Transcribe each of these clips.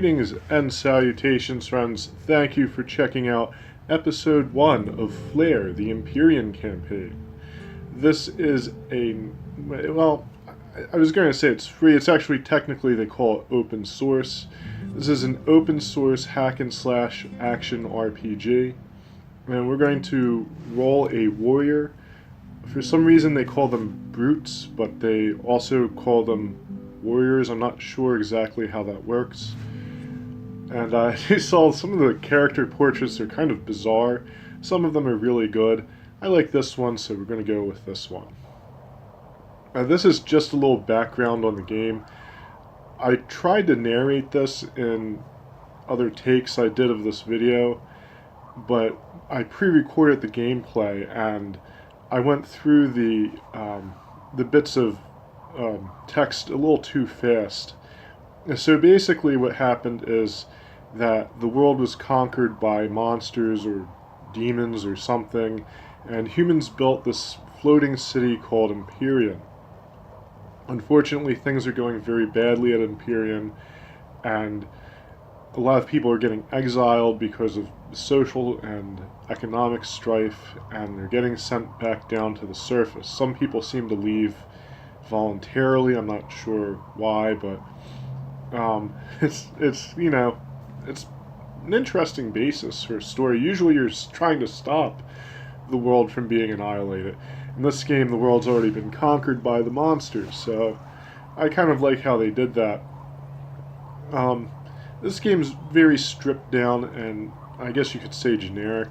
Greetings and salutations, friends. Thank you for checking out Episode 1 of Flare, the Empyrean campaign. This is well, I was going to say it's free. It's actually, technically, they call it open source. This is an open source hack and slash action RPG. And we're going to roll a warrior. For some reason they call them brutes, but they also call them warriors. I'm not sure exactly how that works. And I saw some of the character portraits are kind of bizarre. Some of them are really good. I like this one, so we're going to go with this one. This is just a little background on the game. I tried to narrate this in other takes I did of this video, but I pre-recorded the gameplay and I went through the bits of text a little too fast. So basically what happened is that the world was conquered by monsters or demons or something, and humans built this floating city called Empyrean. Unfortunately, things are going very badly at Empyrean, and a lot of people are getting exiled because of social and economic strife, and they're getting sent back down to the surface. Some people seem to leave voluntarily. I'm not sure why, but it's you know, it's an interesting basis for a story. Usually you're trying to stop the world from being annihilated. In this game, the world's already been conquered by the monsters, so I kind of like how they did that. This game's very stripped down and I guess you could say generic,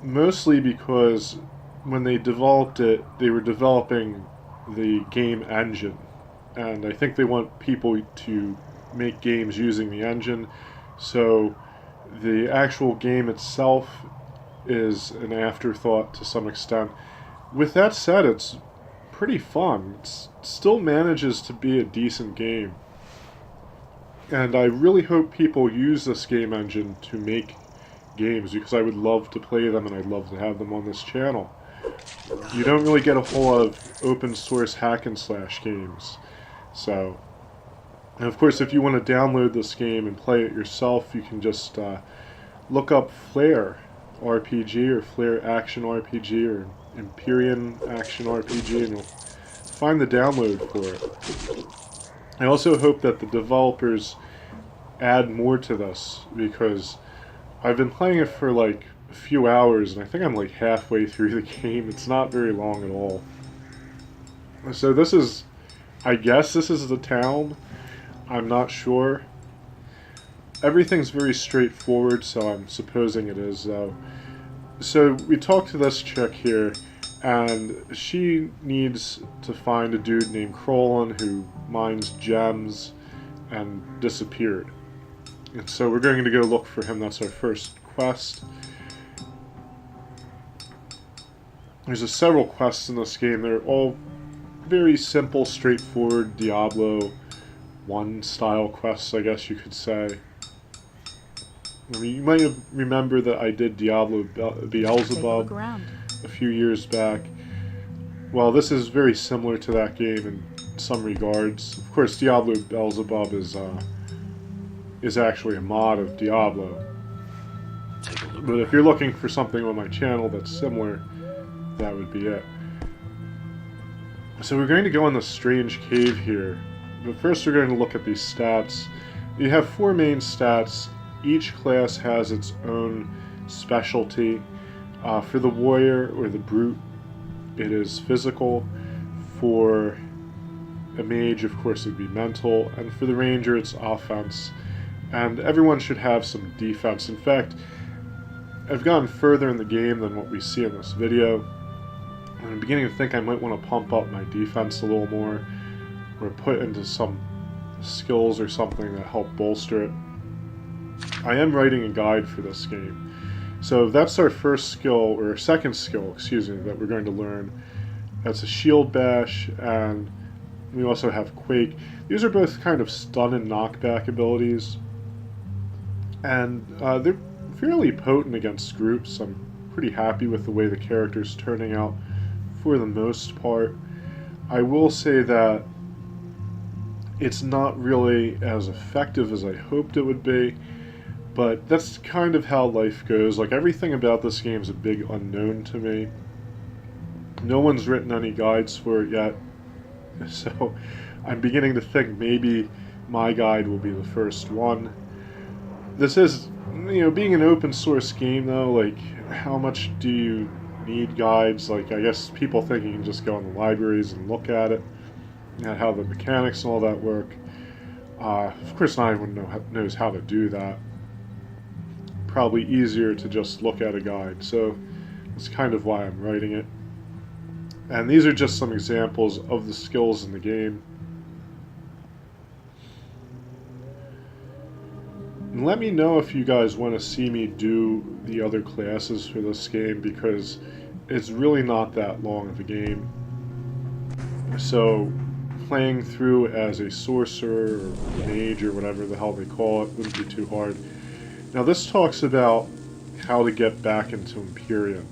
mostly because when they developed it, they were developing the game engine, and I think they want people to make games using the engine, so the actual game itself is an afterthought to some extent. With that said, it's pretty fun. It still manages to be a decent game, and I really hope people use this game engine to make games, because I would love to play them and I'd love to have them on this channel. You don't really get a whole lot of open source hack and slash games. So, and of course, if you want to download this game and play it yourself, you can just look up Flare RPG or Flare Action RPG or Empyrean Action RPG and you'll find the download for it. I also hope that the developers add more to this, because I've been playing it for like a few hours and I think I'm like halfway through the game. It's not very long at all. So this is, I guess this is the town. I'm not sure. Everything's very straightforward, so I'm supposing it is, though. So we talked to this chick here, and she needs to find a dude named Crolin who mines gems and disappeared. And so we're going to go look for him. That's our first quest. There's several quests in this game. They're all very simple, straightforward Diablo 1 style quests, I guess you could say. I mean, you might remember that I did Diablo Beelzebub a few years back. Well, this is very similar to that game in some regards. Of course, Diablo Beelzebub is actually a mod of Diablo. But if you're looking for something on my channel that's similar, that would be it. So we're going to go in this strange cave here. But first we're going to look at these stats. You have 4 main stats. Each class has its own specialty. For the warrior or the brute, it is physical. For a mage, of course, it would be mental. And for the ranger, it's offense. And everyone should have some defense. In fact, I've gone further in the game than what we see in this video. I'm beginning to think I might want to pump up my defense a little more, or put into some skills or something that help bolster it. I am writing a guide for this game. So that's our first skill, or our second skill, excuse me, that we're going to learn. That's a shield bash, and we also have quake. These are both kind of stun and knockback abilities. And they're fairly potent against groups. I'm pretty happy with the way the character's turning out for the most part. I will say that It's not really as effective as I hoped it would be, but that's kind of how life goes. Like, everything about this game is a big unknown to me. No one's written any guides for it yet, so I'm beginning to think maybe my guide will be the first one. This is, being an open source game though, like, how much do you need guides? Like, I guess people think you can just go in the libraries and look at it, at how the mechanics and all that work. Of course, not everyone knows how to do that. Probably easier to just look at a guide, so that's kind of why I'm writing it. And these are just some examples of the skills in the game. And let me know if you guys want to see me do the other classes for this game, because it's really not that long of a game. So playing through as a sorcerer or mage or whatever the hell they call it wouldn't be too hard. Now this talks about how to get back into Empyrean.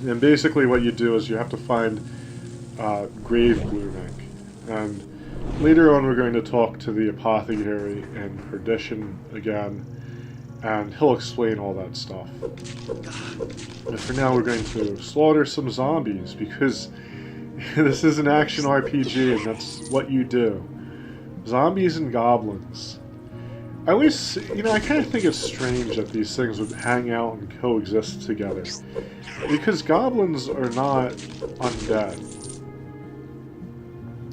And basically what you do is you have to find grave blooming. And later on we're going to talk to the apothecary in Perdition again, and he'll explain all that stuff. But for now we're going to slaughter some zombies, because this is an action RPG and that's what you do. Zombies and goblins. I always, I kind of think it's strange that these things would hang out and coexist together. Because goblins are not undead.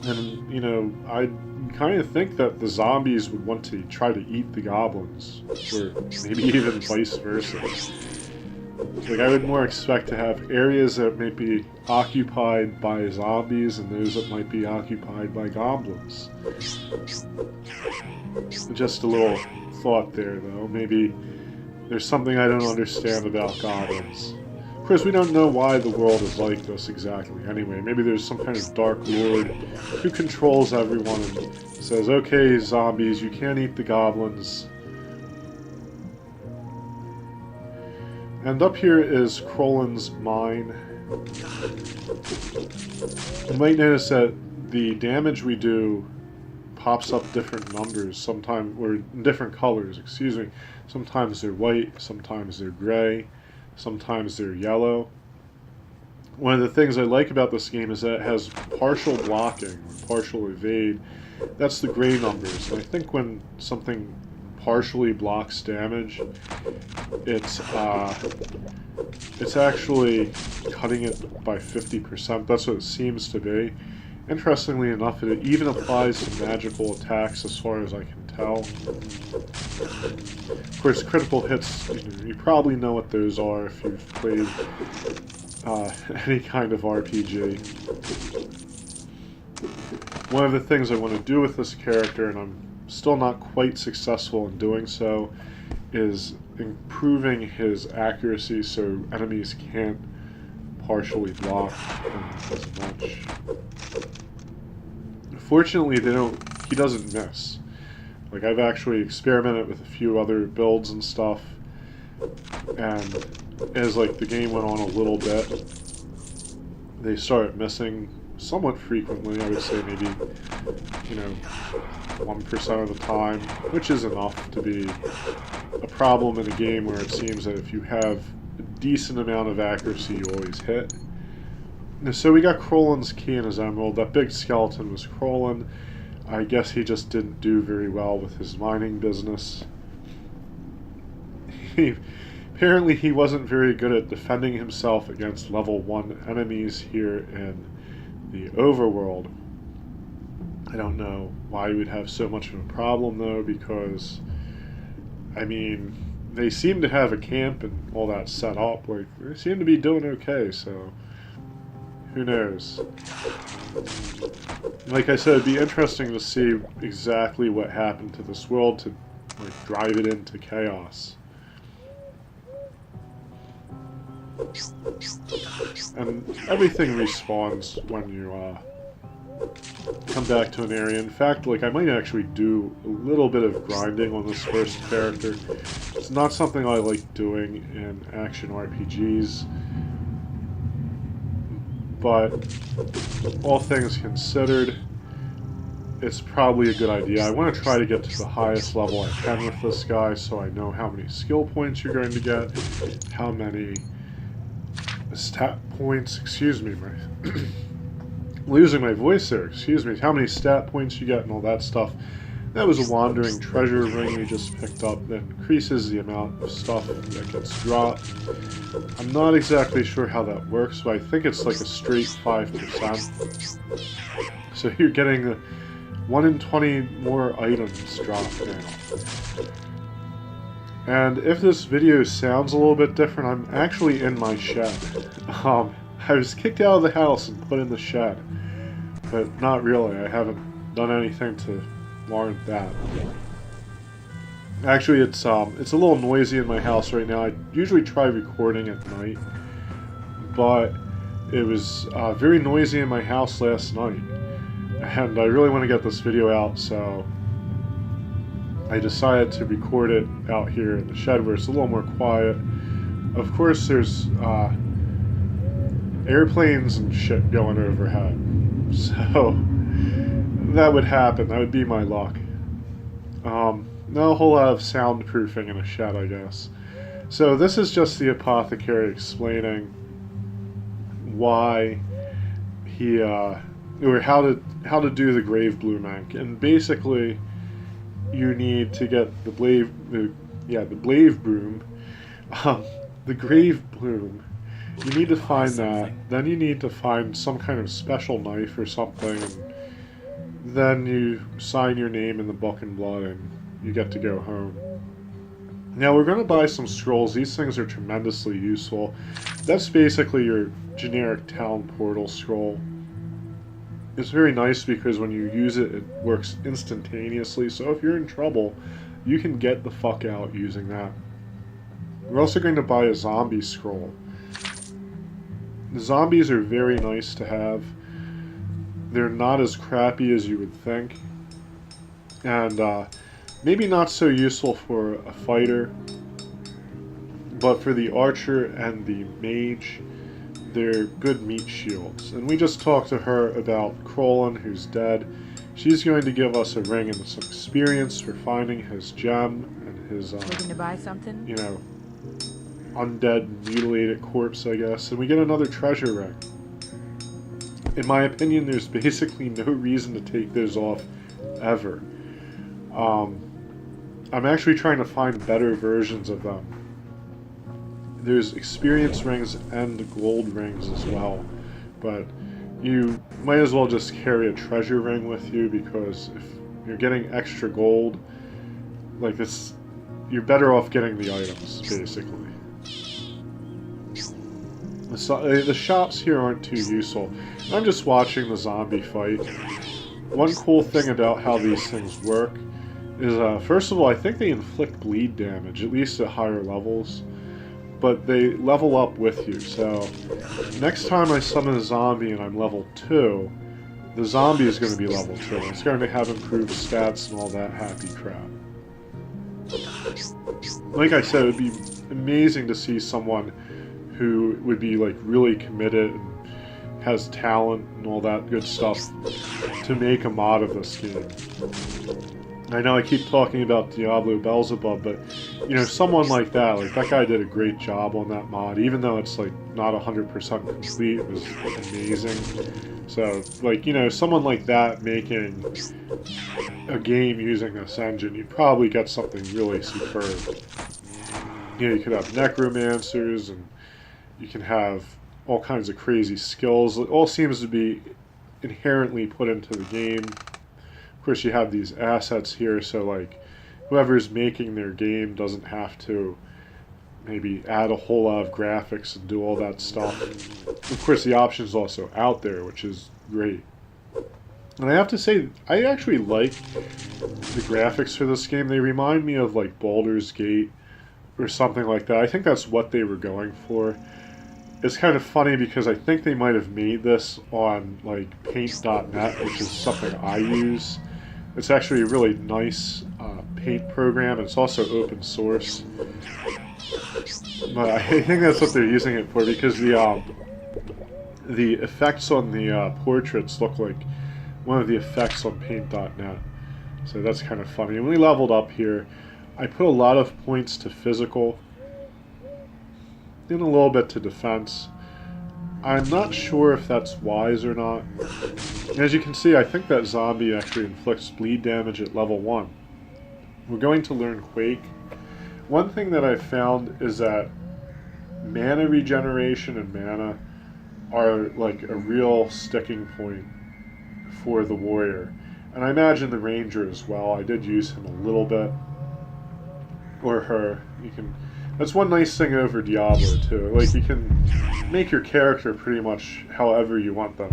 And, I kind of think that the zombies would want to try to eat the goblins. Or maybe even vice versa. Like, I would more expect to have areas that might be occupied by zombies and those that might be occupied by goblins. Just a little thought there, though. Maybe there's something I don't understand about goblins. Of course, we don't know why the world is like this exactly anyway. Maybe there's some kind of dark lord who controls everyone and says, okay, zombies, you can't eat the goblins. And up here is Krolin's mine. You might notice that the damage we do pops up different numbers, sometimes, or different colors, excuse me. Sometimes they're white, sometimes they're gray, sometimes they're yellow. One of the things I like about this game is that it has partial blocking, or partial evade. That's the gray numbers. And I think when something partially blocks damage, it's actually cutting it by 50%. That's what it seems to be. Interestingly enough, it even applies to magical attacks as far as I can tell. Of course, critical hits, you probably know what those are if you've played any kind of RPG. One of the things I want to do with this character, and I'm still not quite successful in doing so, is improving his accuracy so enemies can't partially block him as much. Fortunately, he doesn't miss. Like, I've actually experimented with a few other builds and stuff, and as like the game went on a little bit, they started missing somewhat frequently. I would say maybe 1% of the time, which is enough to be a problem in a game where it seems that if you have a decent amount of accuracy, you always hit. So we got Krolin's key in his emerald. That big skeleton was Krolin. I guess he just didn't do very well with his mining business. Apparently he wasn't very good at defending himself against level 1 enemies here in the overworld. I don't know why he would have so much of a problem though, because, I mean, they seem to have a camp and all that set up. Like, they seem to be doing okay, so who knows? Like I said, it'd be interesting to see exactly what happened to this world to like drive it into chaos. And everything respawns when you come back to an area. In fact, like, I might actually do a little bit of grinding on this first character. It's not something I like doing in action RPGs, but all things considered, it's probably a good idea. I want to try to get to the highest level I can with this guy so I know how many skill points you're going to get, how many stat points, excuse me, losing my voice there, excuse me, how many stat points you get and all that stuff. That was a wandering treasure ring we just picked up that increases the amount of stuff that gets dropped. I'm not exactly sure how that works, but I think it's like a straight 5%. So you're getting 1 in 20 more items dropped now. And if this video sounds a little bit different, I'm actually in my shed. I was kicked out of the house and put in the shed, but not really. I haven't done anything to warrant that. Actually, it's a little noisy in my house right now. I usually try recording at night, but it was very noisy in my house last night, and I really want to get this video out, so I decided to record it out here in the shed where it's a little more quiet. Of course, there's airplanes and shit going overhead, so that would happen. That would be my luck. Not a whole lot of soundproofing in a shed, I guess. So this is just the apothecary explaining why he, or how to do the grave blooming, and basically you need to get the grave bloom. The grave bloom. You need to find that. Then you need to find some kind of special knife or something. And then you sign your name in the book and blood, and you get to go home. Now we're going to buy some scrolls. These things are tremendously useful. That's basically your generic town portal scroll. It's very nice because when you use it, it works instantaneously. So if you're in trouble, you can get the fuck out using that. We're also going to buy a zombie scroll. The zombies are very nice to have. They're not as crappy as you would think. And maybe not so useful for a fighter, but for the archer and the mage, they're good meat shields. And we just talked to her about Krolin, who's dead. She's going to give us a ring and some experience for finding his gem and his, looking to buy something? you know, undead, mutilated corpse, I guess. And we get another treasure ring. In my opinion, there's basically no reason to take those off, ever. I'm actually trying to find better versions of them. There's experience rings and gold rings as well, but you might as well just carry a treasure ring with you, because if you're getting extra gold, like this, you're better off getting the items, basically. The shops here aren't too useful. I'm just watching the zombie fight. One cool thing about how these things work is, first of all, I think they inflict bleed damage, at least at higher levels, but they level up with you. So next time I summon a zombie and I'm level 2, the zombie is going to be level 2. It's going to have improved stats and all that happy crap. Like I said, it would be amazing to see someone who would be like really committed and has talent and all that good stuff to make a mod of this game. I know I keep talking about Diablo Beelzebub, but you know, someone like that guy did a great job on that mod, even though it's like not 100% complete. It was amazing. So, like, you know, someone like that making a game using this engine, you'd probably get something really superb. You know, you could have necromancers, and you can have all kinds of crazy skills. It all seems to be inherently put into the game. Of course, you have these assets here, so like whoever's making their game doesn't have to maybe add a whole lot of graphics and do all that stuff. Of course, the option's also out there, which is great. And I have to say, I actually like the graphics for this game. They remind me of like Baldur's Gate or something like that. I think that's what they were going for. It's kind of funny because I think they might have made this on like paint.net, which is something I use. It's actually a really nice paint program. It's also open source. But I think that's what they're using it for, because the effects on the portraits look like one of the effects on Paint.net. So that's kind of funny. And when we leveled up here, I put a lot of points to physical and a little bit to defense. I'm not sure if that's wise or not. And as you can see, I think that zombie actually inflicts bleed damage at level 1. We're going to learn Quake. One thing that I've found is that mana regeneration and mana are like a real sticking point for the warrior. And I imagine the ranger as well. I did use him a little bit. Or her. You can. That's one nice thing over Diablo too. Like, you can make your character pretty much however you want them.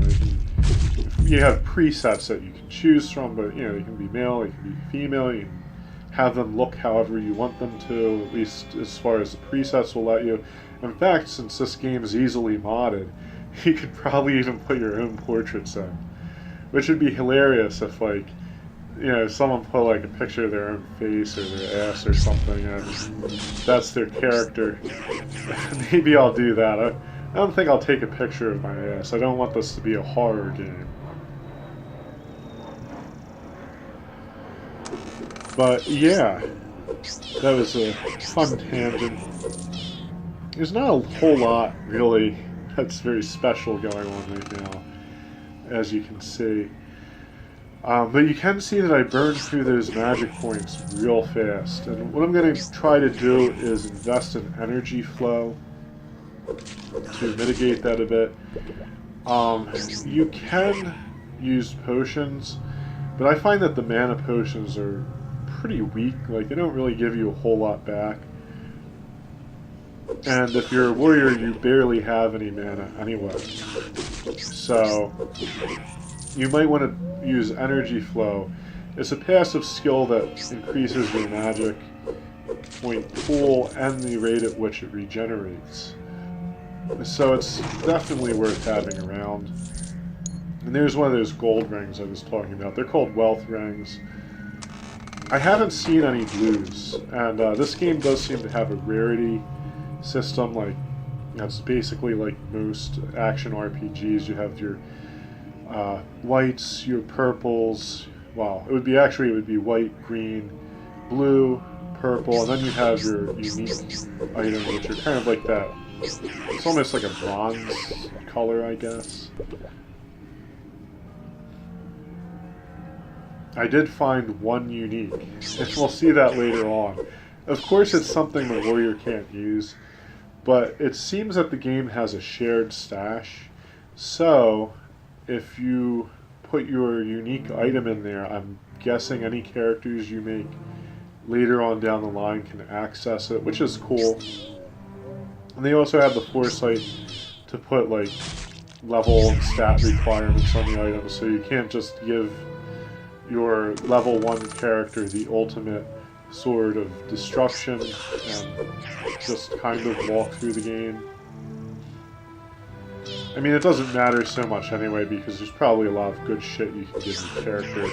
You have presets that you can choose from, but you know, they can be male, they can be female. You can have them look however you want them to, at least as far as the presets will let you. In fact, since this game is easily modded, you could probably even put your own portraits in, which would be hilarious if, like, you know, someone put like a picture of their own face or their ass or something, and that's their character. Maybe I'll do that. I don't think I'll take a picture of my ass. I don't want this to be a horror game. But yeah, that was a fun tangent. There's not a whole lot really that's very special going on right now, as you can see. But you can see that I burned through those magic points real fast. And what I'm going to try to do is invest in energy flow to mitigate that a bit. You can use potions, but I find that the mana potions are pretty weak. Like, they don't really give you a whole lot back. And if you're a warrior, you barely have any mana anyway. So you might want to use energy flow. It's a passive skill that increases your magic point pool and the rate at which it regenerates. So it's definitely worth having around. And there's one of those gold rings I was talking about. They're called wealth rings. I haven't seen any blues, and this game does seem to have a rarity system. Like, that's basically like most action RPGs. You have your whites, your purples. Well, it would be white, green, blue, purple, and then you have your unique items, which are kind of like that. It's almost like a bronze color, I guess. I did find one unique, and we'll see that later on. Of course, it's something the warrior can't use, but it seems that the game has a shared stash. So, if you put your unique item in there, I'm guessing any characters you make later on down the line can access it, which is cool. And they also have the foresight to put like level and stat requirements on the items, so you can't just give your level 1 character the ultimate sword of destruction and just kind of walk through the game. I mean, it doesn't matter so much anyway, because there's probably a lot of good shit you can give your character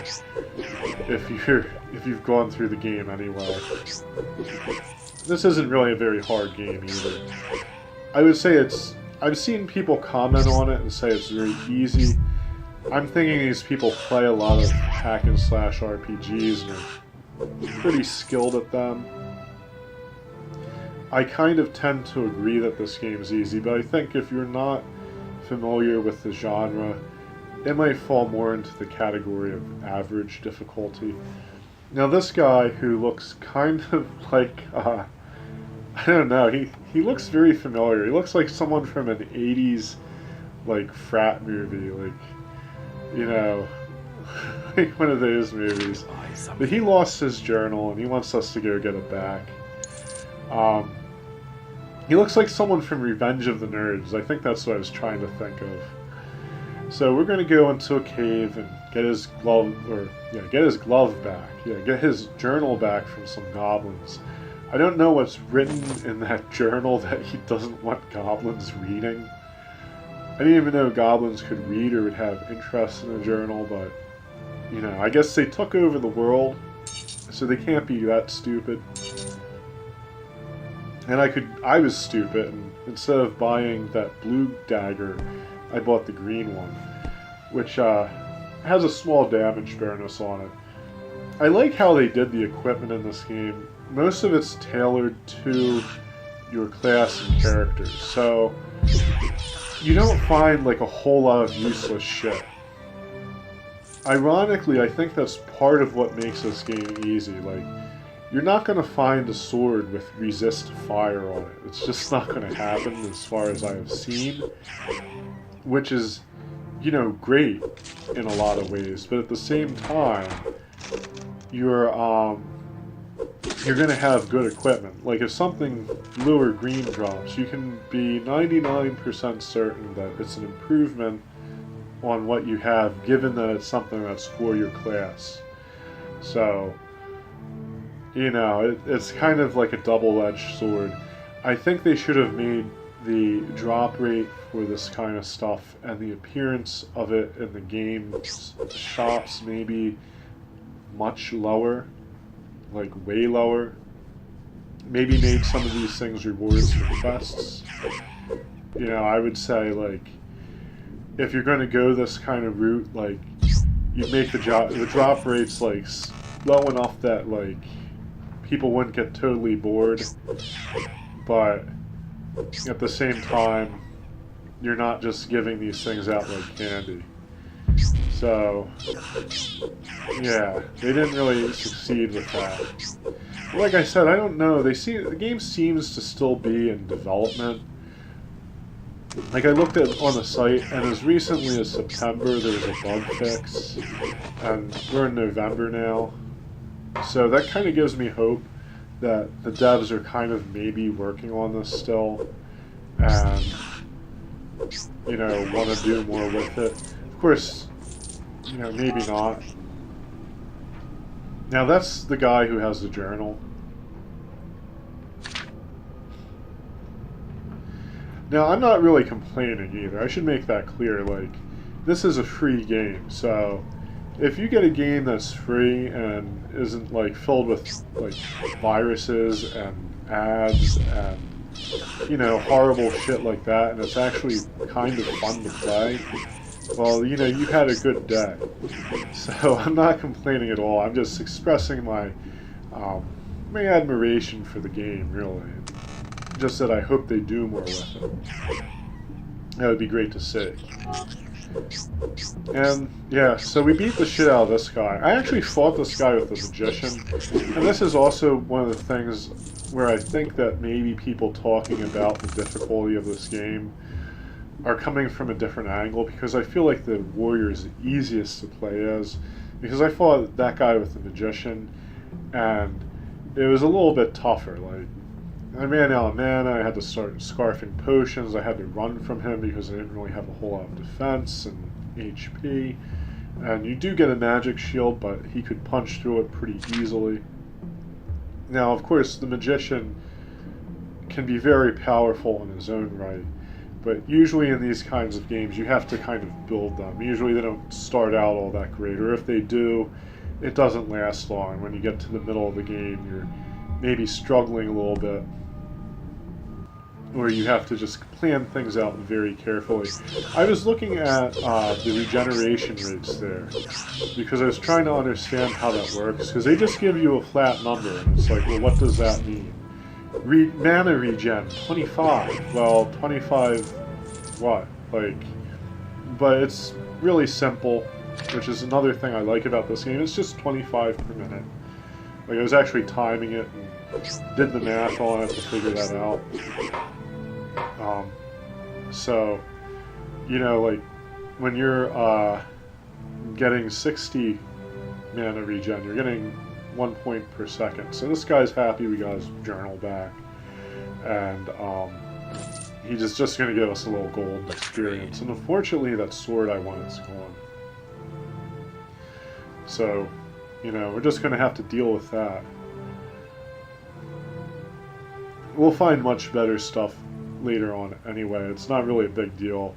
if you've gone through the game anyway. This isn't really a very hard game either. I would say I've seen people comment on it and say it's very easy. I'm thinking these people play a lot of hack and slash RPGs and are pretty skilled at them. I kind of tend to agree that this game is easy, but I think if you're not familiar with the genre, it might fall more into the category of average difficulty. Now, this guy who looks kind of like, I don't know, he looks very familiar. He looks like someone from an 80s, like, frat movie, like, you know, like one of those movies. But he lost his journal, and he wants us to go get it back. He looks like someone from Revenge of the Nerds. I think that's what I was trying to think of. So we're going to go into a cave and get his glove back. Yeah, get his journal back from some goblins. I don't know what's written in that journal that he doesn't want goblins reading. I didn't even know goblins could read or would have interest in a journal, but, you know, I guess they took over the world, so they can't be that stupid. And I was stupid, and instead of buying that blue dagger, I bought the green one, which, has a small damage bonus on it. I like how they did the equipment in this game. Most of it's tailored to your class and characters, so you don't find like a whole lot of useless shit. Ironically, I think that's part of what makes this game easy. Like, you're not going to find a sword with resist fire on it. It's just not going to happen as far as I have seen, which is, you know, great in a lot of ways, but at the same time, you're going to have good equipment. Like, if something blue or green drops, you can be 99% certain that it's an improvement on what you have, given that it's something that's for your class. So, you know, it's kind of like a double-edged sword. I think they should have made the drop rate for this kind of stuff and the appearance of it in the game shops maybe much lower, like way lower. Maybe made some of these things rewards for quests. You know, I would say, like, if you're going to go this kind of route, like, you make the drop rates like low enough that like people wouldn't get totally bored, but at the same time, you're not just giving these things out like candy. So, yeah, they didn't really succeed with that. Like I said, I don't know. The game seems to still be in development. Like, I looked at on the site, and as recently as September, there was a bug fix, and we're in November now. So that kind of gives me hope that the devs are kind of maybe working on this still, and, you know, want to do more with it. Of course, you know, maybe not. Now, that's the guy who has the journal. Now, I'm not really complaining either. I should make that clear. Like, this is a free game, so if you get a game that's free and isn't, like, filled with, like, viruses and ads and, you know, horrible shit like that, and it's actually kind of fun to play, well, you know, you had a good day. So I'm not complaining at all. I'm just expressing my admiration for the game, really. Just that I hope they do more with it. That would be great to see. And, yeah, so we beat the shit out of this guy. I actually fought this guy with the Magician, and this is also one of the things where I think that maybe people talking about the difficulty of this game are coming from a different angle, because I feel like the Warrior is the easiest to play as, because I fought that guy with the Magician, and it was a little bit tougher. Like, I ran out of mana, I had to start scarfing potions, I had to run from him because I didn't really have a whole lot of defense and HP. And you do get a magic shield, but he could punch through it pretty easily. Now, of course, the Magician can be very powerful in his own right, but usually in these kinds of games you have to kind of build them. Usually they don't start out all that great, or if they do, it doesn't last long. When you get to the middle of the game, you're maybe struggling a little bit, or you have to just plan things out very carefully. I was looking at the regeneration rates there, because I was trying to understand how that works, because they just give you a flat number, and it's like, well, what does that mean? Mana regen, 25. Well, 25 what? Like, but it's really simple, which is another thing I like about this game. It's just 25 per minute. Like, I was actually timing it and did the math on it to figure that out. So, you know, like, when you're getting 60 mana regen, you're getting 1 point per second. So this guy's happy we got his journal back. And he's just going to give us a little gold experience. And unfortunately, that sword I want is gone. So, you know, we're just going to have to deal with that. We'll find much better stuff later on anyway. It's not really a big deal.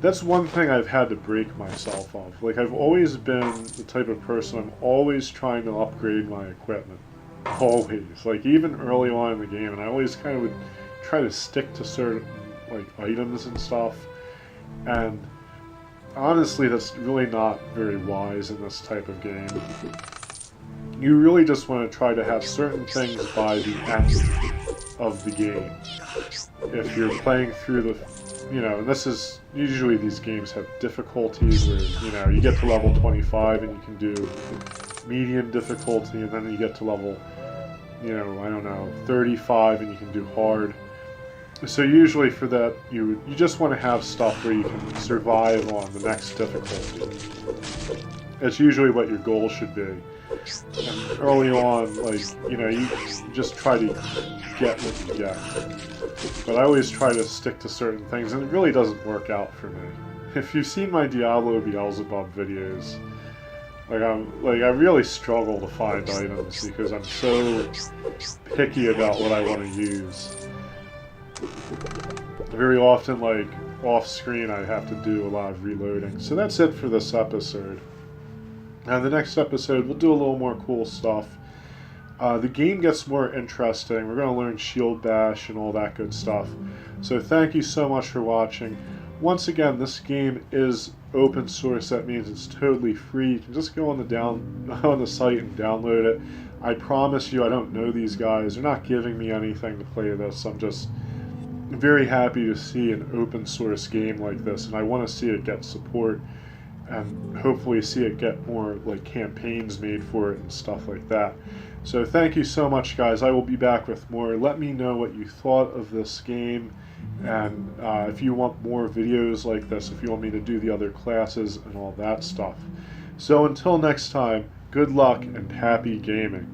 That's one thing I've had to break myself of. Like, I've always been the type of person, I'm always trying to upgrade my equipment. Always. Like, even early on in the game, and I always kind of would try to stick to certain, like, items and stuff. And honestly, that's really not very wise in this type of game. You really just want to try to have certain things by the end of the game. If you're playing through the, and this is, usually these games have difficulties where, you get to level 25 and you can do medium difficulty, and then you get to level, I don't know, 35 and you can do hard. So usually for that, you just want to have stuff where you can survive on the next difficulty. It's usually what your goal should be. And early on, you just try to get what you get. But I always try to stick to certain things, and it really doesn't work out for me. If you've seen my Diablo Beelzebub videos, I really struggle to find items because I'm so picky about what I want to use. Very often, off screen, I have to do a lot of reloading. So that's it for this episode. Now, the next episode, we'll do a little more cool stuff. The game gets more interesting. We're going to learn Shield Bash and all that good stuff. So thank you so much for watching. Once again, this game is open source. That means it's totally free. You can just go on the site and download it. I promise you, I don't know these guys. They're not giving me anything to play this. I'm just very happy to see an open source game like this, and I want to see it get support and hopefully see it get more campaigns made for it and stuff like that. So thank you so much, guys. I will be back with more. Let me know what you thought of this game, and if you want more videos like this, if you want me to do the other classes and all that stuff. So until next time, good luck and happy gaming.